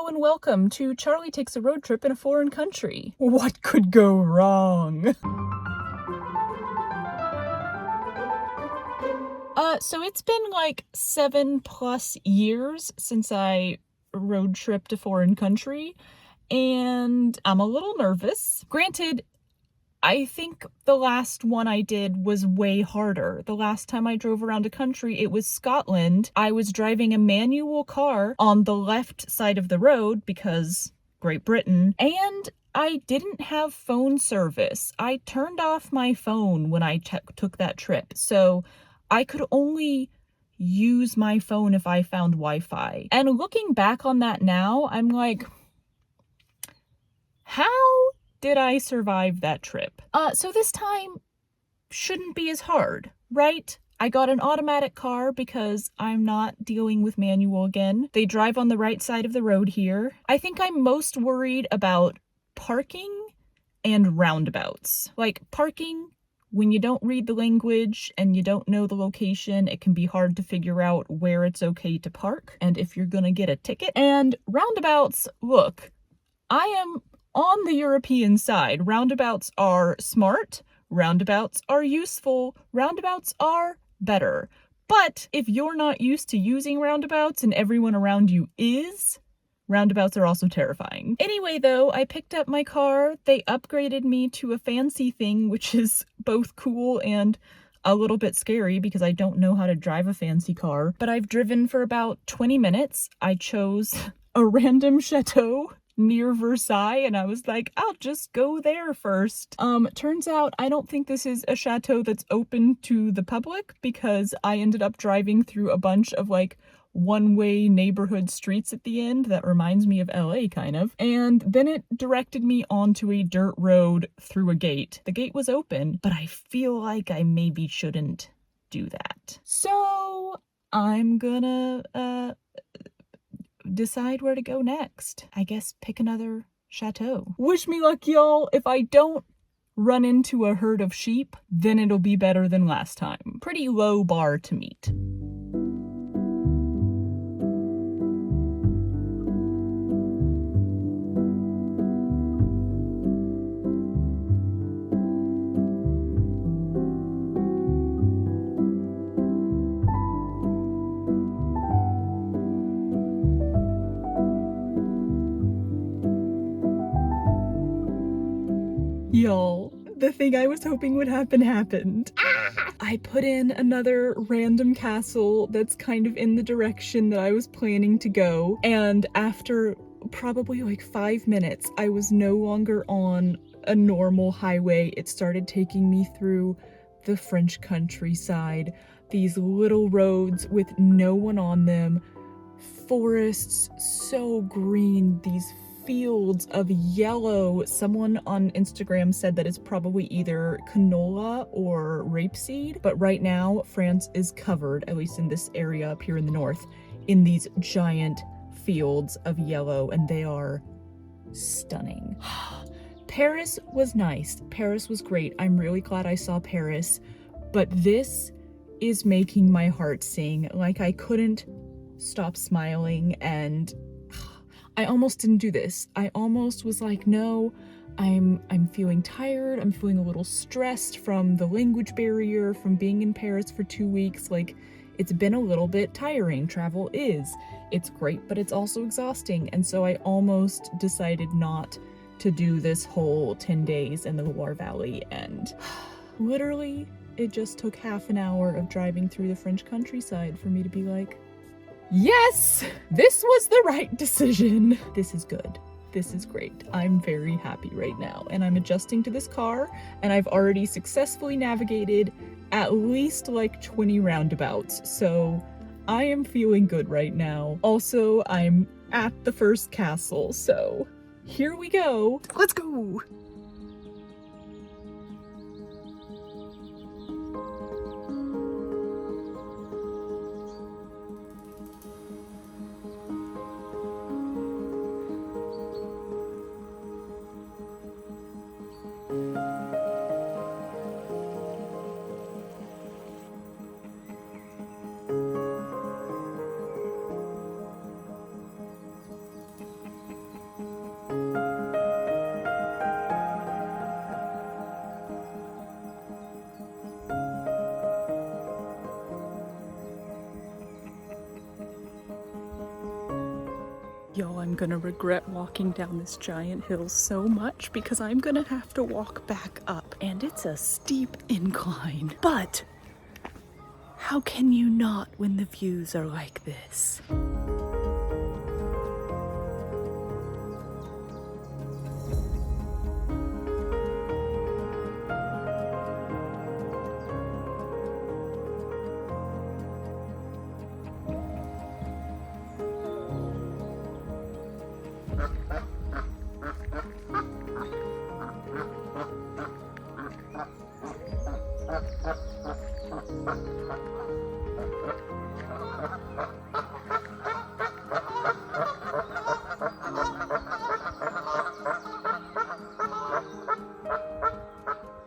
Hello and welcome to Charlie Takes a Road Trip in a Foreign Country. What could go wrong? So it's been like 7+ years since I road tripped a foreign country, and I'm a little nervous. Granted, I think the last one I did was way harder. The last time I drove around a country, it was Scotland. I was driving a manual car on the left side of the road because Great Britain, and I didn't have phone service. I turned off my phone when I took that trip, so I could only use my phone if I found Wi-Fi. And looking back on that now, I'm like, how did I survive that trip? So this time shouldn't be as hard, right? I got an automatic car because I'm not dealing with manual again. They drive on the right side of the road here. I think I'm most worried about parking and roundabouts. Like parking, when you don't read the language and you don't know the location, it can be hard to figure out where it's okay to park and if you're gonna get a ticket. And roundabouts, look, I am on the European side. Roundabouts are smart, roundabouts are useful, roundabouts are better. But if you're not used to using roundabouts and everyone around you is, roundabouts are also terrifying. Anyway though, I picked up my car, they upgraded me to a fancy thing, which is both cool and a little bit scary because I don't know how to drive a fancy car. But I've driven for about 20 minutes. I chose a random chateau near Versailles, and I was like, I'll just go there first. Turns out I don't think this is a chateau that's open to the public because I ended up driving through a bunch of like one-way neighborhood streets at the end. That reminds me of LA kind of. And then it directed me onto a dirt road through a gate. The gate was open, but I feel like I maybe shouldn't do that. So I'm gonna decide where to go next. I guess pick another chateau. Wish me luck, y'all. If I don't run into a herd of sheep, then it'll be better than last time. Pretty low bar to meet. Y'all, the thing I was hoping would happen happened. I put in another random castle that's kind of in the direction that I was planning to go, and after probably like 5 minutes, I was no longer on a normal highway. It started taking me through the French countryside, these little roads with no one on them, forests so green, these fields of yellow. Someone on Instagram said that it's probably either canola or rapeseed, but right now France is covered, at least in this area up here in the north, in these giant fields of yellow, and they are stunning. Paris was nice. Paris was great. I'm really glad I saw Paris, but this is making my heart sing. Like, I couldn't stop smiling, and I almost didn't do this. I almost was like, no, I'm feeling tired. I'm feeling a little stressed from the language barrier, from being in Paris for 2 weeks. Like, it's been a little bit tiring. Travel is. It's great, but it's also exhausting. And so I almost decided not to do this whole 10 days in the Loire Valley. And literally, it just took half an hour of driving through the French countryside for me to be like, yes, this was the right decision. This is good. This is great. I'm very happy right now, and I'm adjusting to this car, and I've already successfully navigated at least like 20 roundabouts, so I am feeling good right now. Also, I'm at the first castle, so here we go. Let's go. Y'all, I'm gonna regret walking down this giant hill so much because I'm gonna have to walk back up, and it's a steep incline. But how can you not when the views are like this?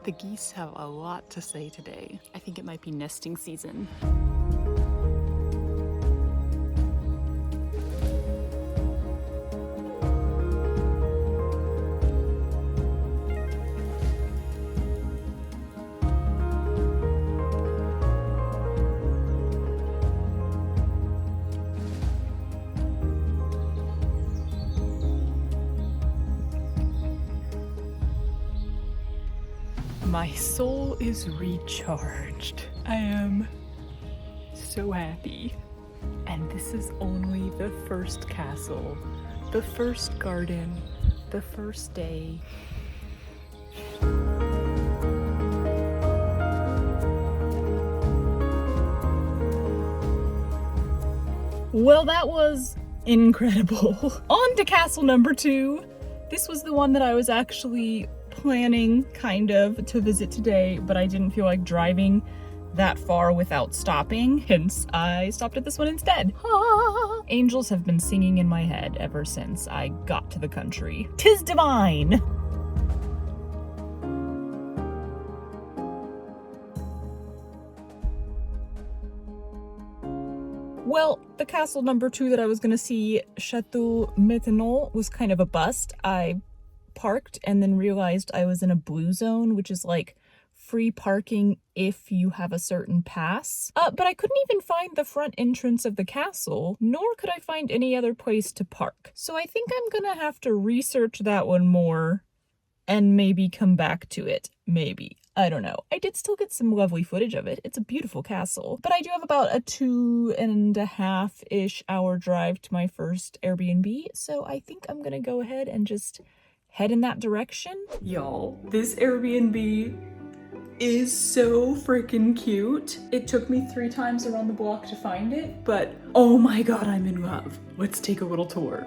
The geese have a lot to say today. I think it might be nesting season. My soul is recharged. I am so happy. And this is only the first castle, the first garden, the first day. Well, that was incredible. On to castle number 2. This was the one that I was actually planning kind of to visit today, but I didn't feel like driving that far without stopping, hence I stopped at this one instead. Ah, angels have been singing in my head ever since I got to the country. 'Tis divine! Well, the castle number 2 that I was gonna see, Chateau Chambord, was kind of a bust. I parked and then realized I was in a blue zone, which is like free parking if you have a certain pass. But I couldn't even find the front entrance of the castle, nor could I find any other place to park. So I think I'm gonna have to research that one more and maybe come back to it. Maybe. I don't know. I did still get some lovely footage of it. It's a beautiful castle. But I do have about a 2.5-ish hour drive to my first Airbnb, so I think I'm gonna go ahead and just head in that direction. Y'all, this Airbnb is so freaking cute. It took me 3 times around the block to find it, but oh my god, I'm in love. Let's take a little tour.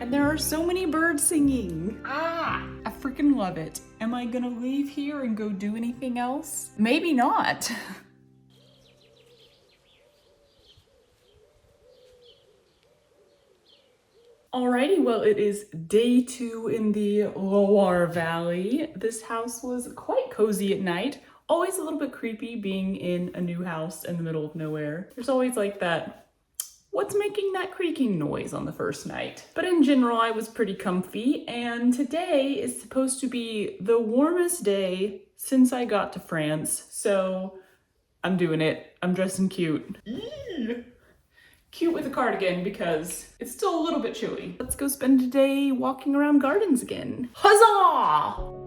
There are so many birds singing. I freaking love it. Am I gonna leave here and go do anything else? Maybe not. Alrighty, well, it is day 2 in the Loire Valley. This house was quite cozy at night. Always a little bit creepy being in a new house in the middle of nowhere. There's always like that, what's making that creaking noise on the first night? But in general, I was pretty comfy, and today is supposed to be the warmest day since I got to France, so I'm doing it. I'm dressing cute. Eee. Cute with a cardigan because it's still a little bit chilly. Let's go spend a day walking around gardens again. Huzzah!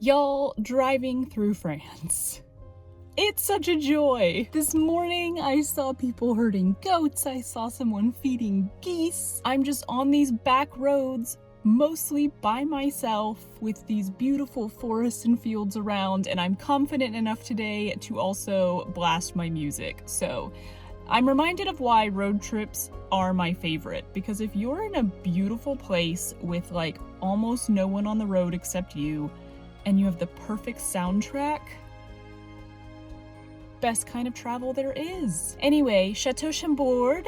Y'all, driving through France. It's such a joy. This morning I saw people herding goats, I saw someone feeding geese. I'm just on these back roads, mostly by myself, with these beautiful forests and fields around, and I'm confident enough today to also blast my music. So I'm reminded of why road trips are my favorite, because if you're in a beautiful place with like almost no one on the road except you, and you have the perfect soundtrack, best kind of travel there is. Anyway, Chateau Chambord,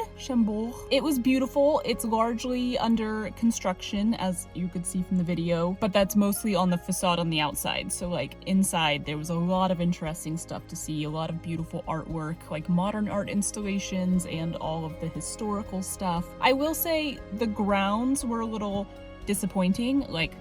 it was beautiful. It's largely under construction, as you could see from the video, but that's mostly on the facade on the outside. So like inside, there was a lot of interesting stuff to see, a lot of beautiful artwork, like modern art installations and all of the historical stuff. I will say the grounds were a little disappointing. Like,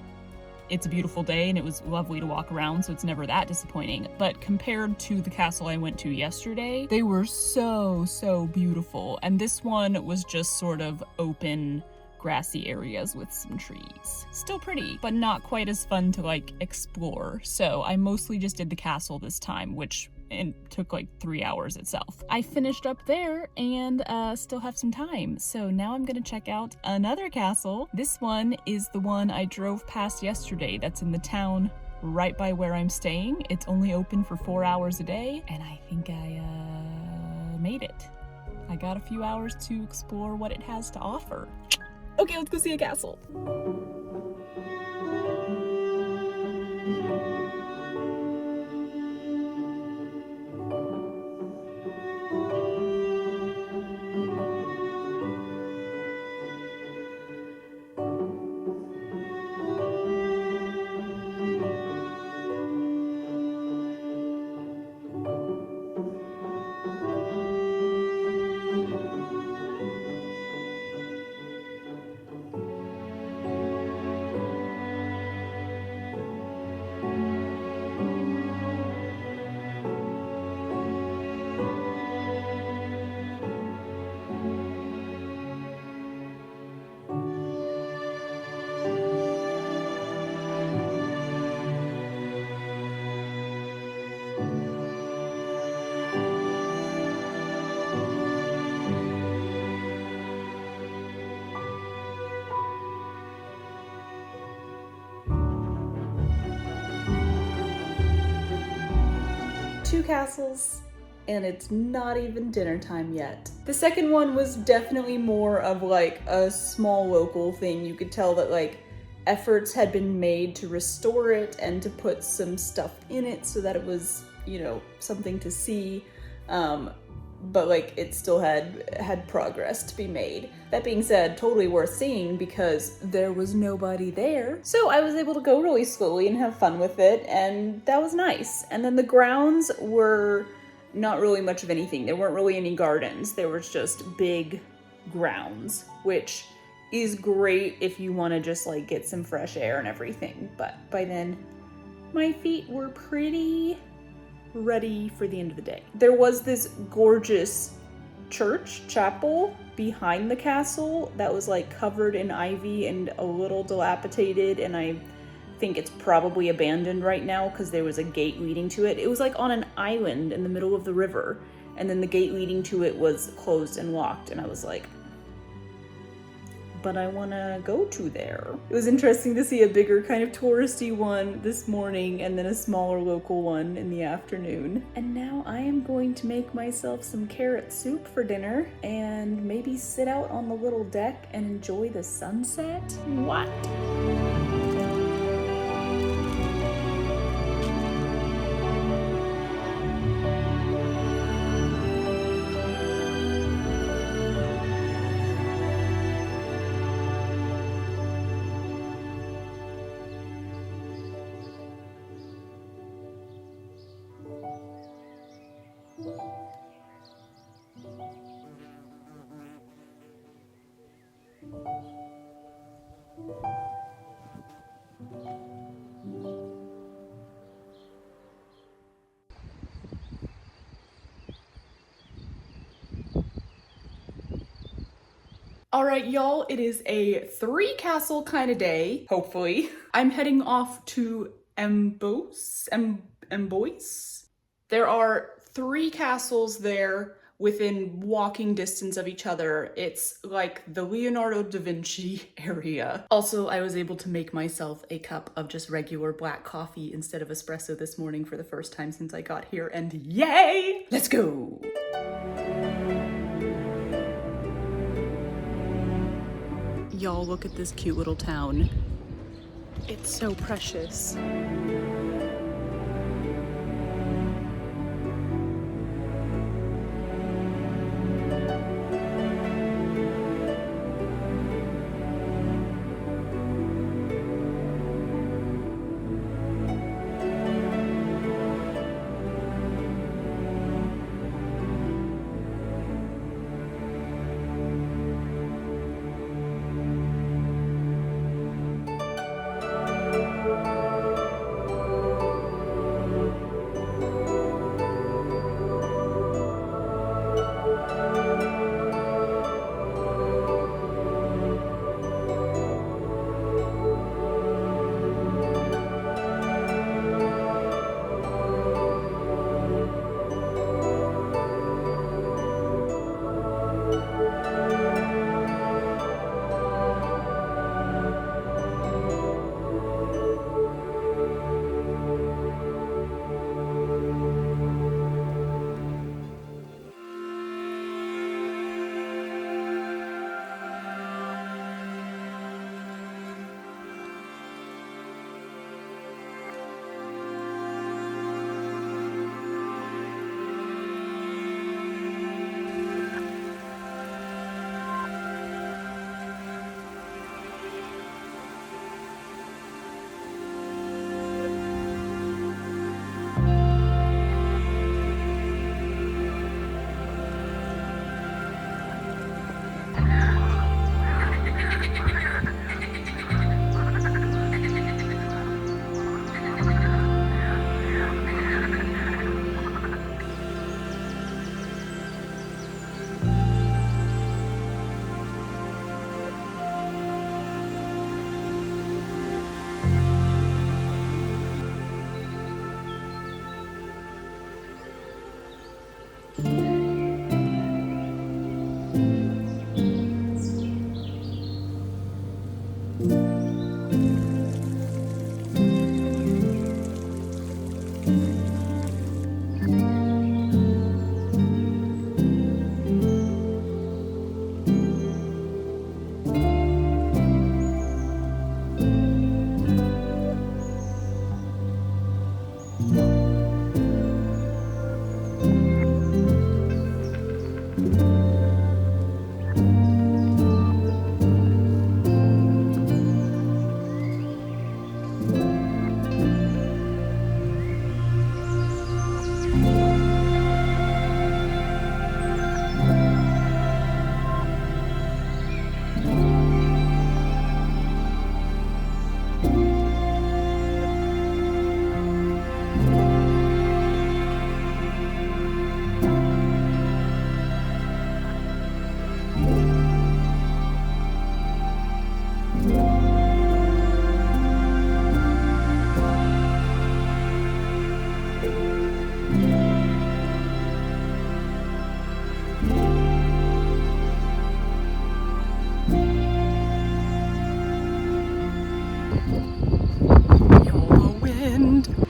it's a beautiful day and it was lovely to walk around, so it's never that disappointing. But compared to the castle I went to yesterday, they were so beautiful. And this one was just sort of open, grassy areas with some trees. Still pretty, but not quite as fun to like explore. So I mostly just did the castle this time, which it took like 3 hours itself. I finished up there and still have some time. So now I'm gonna check out another castle. This one is the one I drove past yesterday. That's in the town right by where I'm staying. It's only open for 4 hours a day, and I think I made it. I got a few hours to explore what it has to offer. Okay, let's go see a castle. Two castles, and it's not even dinner time yet. The second one was definitely more of like a small local thing. You could tell that like efforts had been made to restore it and to put some stuff in it so that it was, you know, something to see. But like it still had progress to be made. That being said, totally worth seeing because there was nobody there. So I was able to go really slowly and have fun with it, and that was nice. And then the grounds were not really much of anything. There weren't really any gardens. There was just big grounds, which is great if you want to just like get some fresh air and everything. But by then, my feet were pretty ready for the end of the day. There was this gorgeous chapel behind the castle that was like covered in ivy and a little dilapidated, and I think it's probably abandoned right now because there was a gate leading to it. It was like on an island in the middle of the river, and then the gate leading to it was closed and locked, and I was like, but I want to go to there. It was interesting to see a bigger kind of touristy one this morning and then a smaller local one in the afternoon. And now I am going to make myself some carrot soup for dinner and maybe sit out on the little deck and enjoy the sunset. What? All right, y'all, it is a 3 castle kind of day, hopefully. I'm heading off to Amboise. There are 3 castles there within walking distance of each other. It's like the Leonardo da Vinci area. Also, I was able to make myself a cup of just regular black coffee instead of espresso this morning for the first time since I got here, and yay! Let's go! Y'all, look at this cute little town. It's so precious.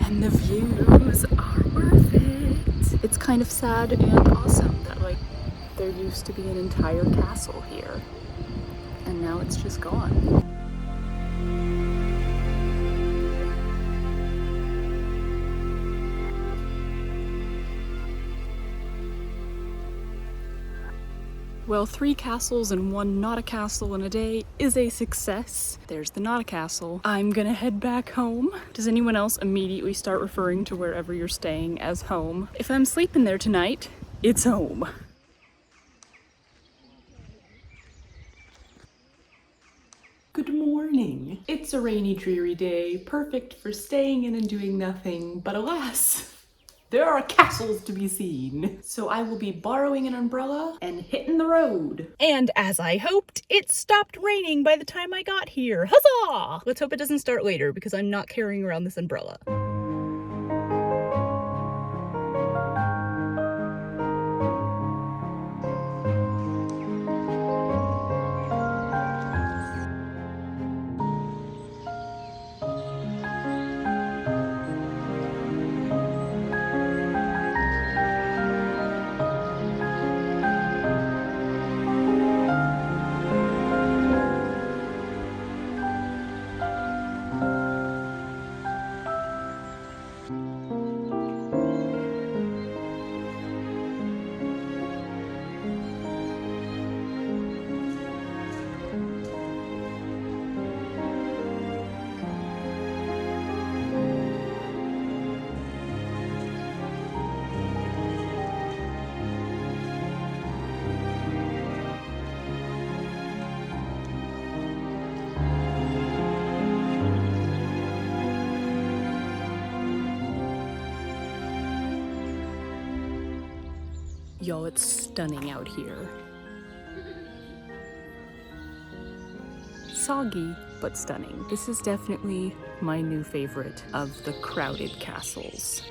And the views are worth it. It's kind of sad and awesome that like there used to be an entire castle here and now it's just gone. Well, 3 castles and 1 not a castle in a day is a success. There's the not a castle. I'm gonna head back home. Does anyone else immediately start referring to wherever you're staying as home? If I'm sleeping there tonight, it's home. Good morning. It's a rainy, dreary day, perfect for staying in and doing nothing, but alas, There are castles to be seen. So I will be borrowing an umbrella and hitting the road. And as I hoped, it stopped raining by the time I got here. Huzzah! Let's hope it doesn't start later because I'm not carrying around this umbrella. Y'all, it's stunning out here. Soggy, but stunning. This is definitely my new favorite of the crowded castles.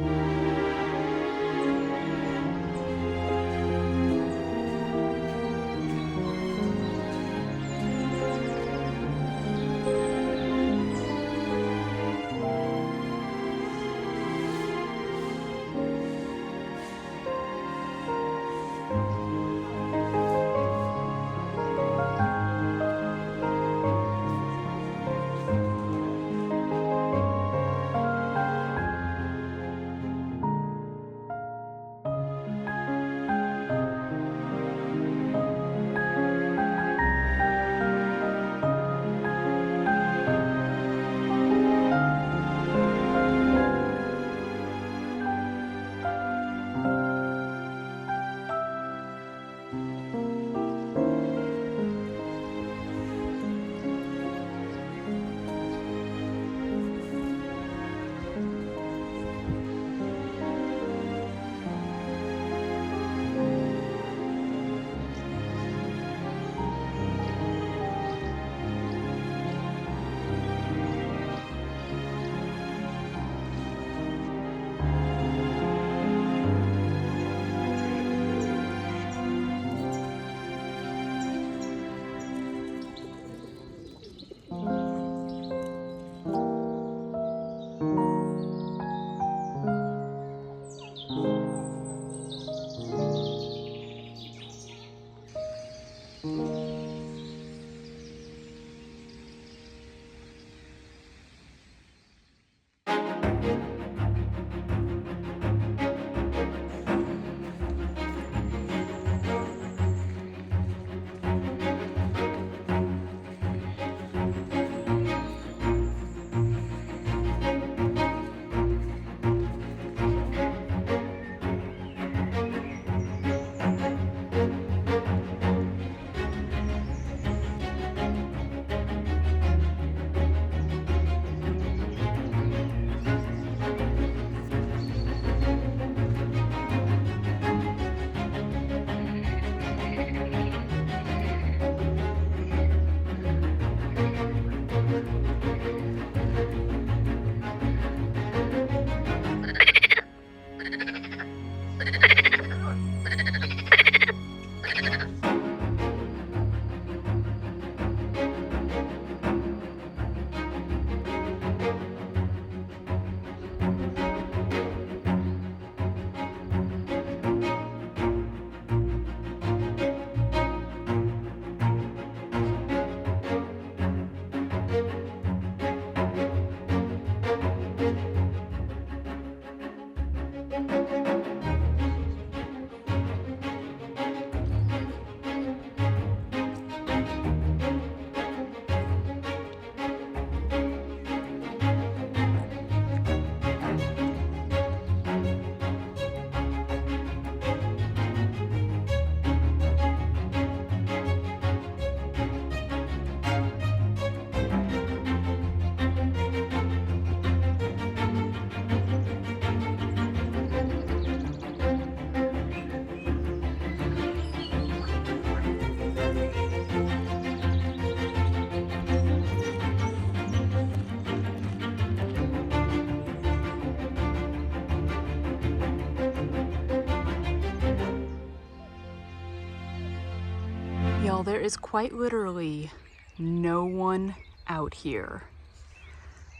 Well, there is quite literally no one out here.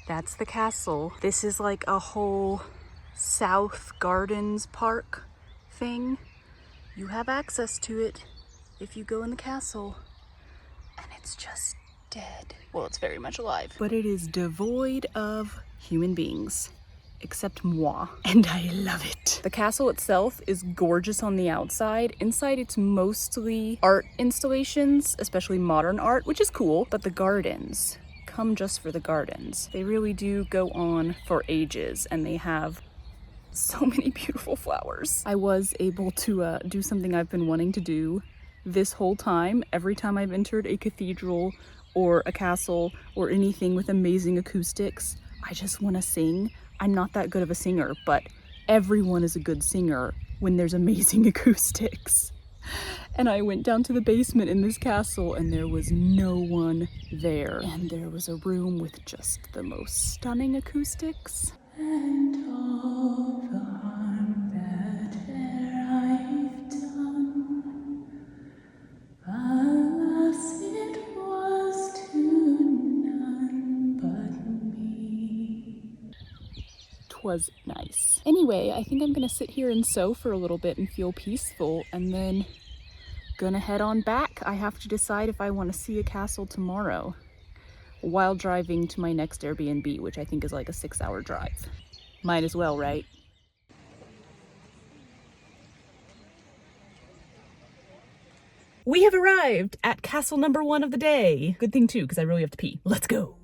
That's the castle. This is like a whole South Gardens Park thing. You have access to it if you go in the castle, and it's just dead. Well, it's very much alive, but it is devoid of human beings, except moi, and I love it. The castle itself is gorgeous on the outside. Inside, it's mostly art installations, especially modern art, which is cool, but the gardens, come just for the gardens. They really do go on for ages, and they have so many beautiful flowers. I was able to do something I've been wanting to do this whole time. Every time I've entered a cathedral or a castle or anything with amazing acoustics, I just want to sing. I'm not that good of a singer, but everyone is a good singer when there's amazing acoustics. And I went down to the basement in this castle and there was no one there. And there was a room with just the most stunning acoustics. And all the harm that e'er I've done, alas, it was to none but me. 'Twas nice. Anyway, I think I'm gonna sit here and sew for a little bit and feel peaceful, and then gonna head on back. I have to decide if I want to see a castle tomorrow while driving to my next Airbnb, which I think is like a 6-hour drive. Might as well, right? We have arrived at castle number 1 of the day. Good thing too, because I really have to pee. Let's go.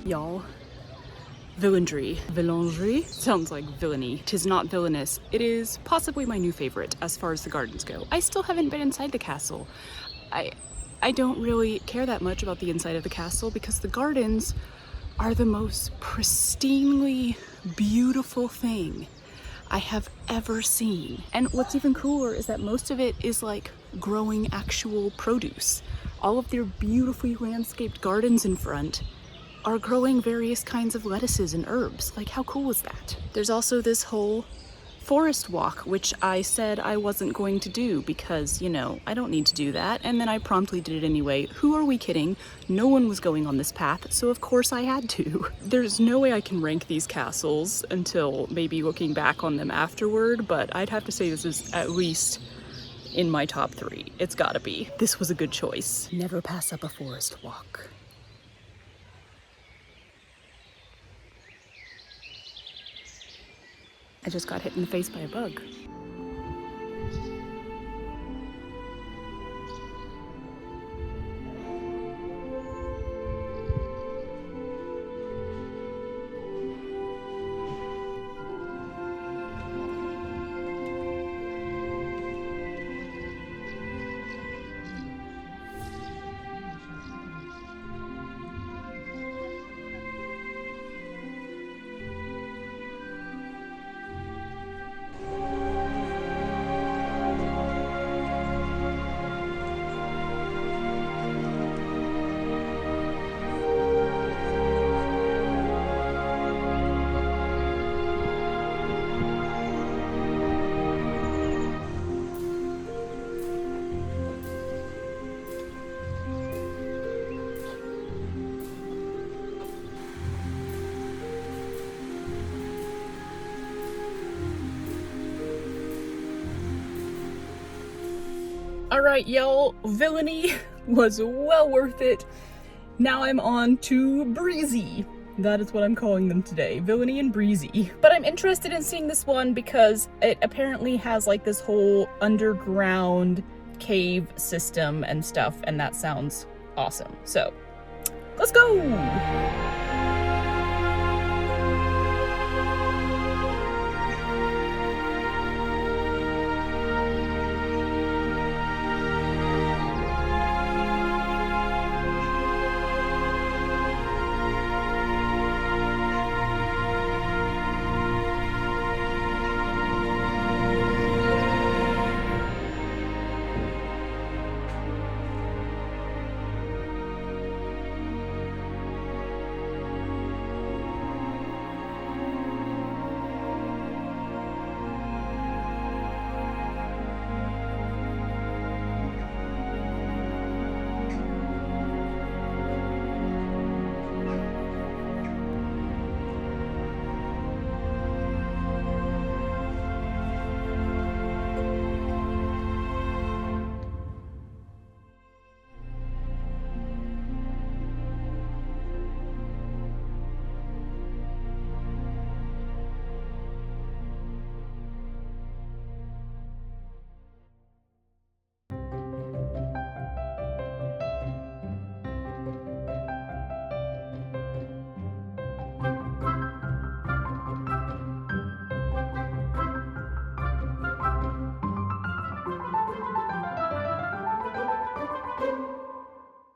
Y'all, Villandry sounds like villainy. Tis not villainous. It is possibly my new favorite as far as the gardens go. I still haven't been inside the castle. I don't really care that much about the inside of the castle because the gardens are the most pristinely beautiful thing I have ever seen. And what's even cooler is that most of it is like growing actual produce. All of their beautifully landscaped gardens in front are growing various kinds of lettuces and herbs. Like, how cool is that? There's also this whole forest walk, which I said I wasn't going to do because, you know, I don't need to do that. And then I promptly did it anyway. Who are we kidding? No one was going on this path, so of course I had to. There's no way I can rank these castles until maybe looking back on them afterward, but I'd have to say this is at least in my top 3. It's gotta be. This was a good choice. Never pass up a forest walk. I just got hit in the face by a bug. Alright, y'all, Villainy was well worth it. Now I'm on to Breezy. That is what I'm calling them today, Villainy and Breezy. But I'm interested in seeing this one because it apparently has like this whole underground cave system and stuff, and that sounds awesome. So, let's go!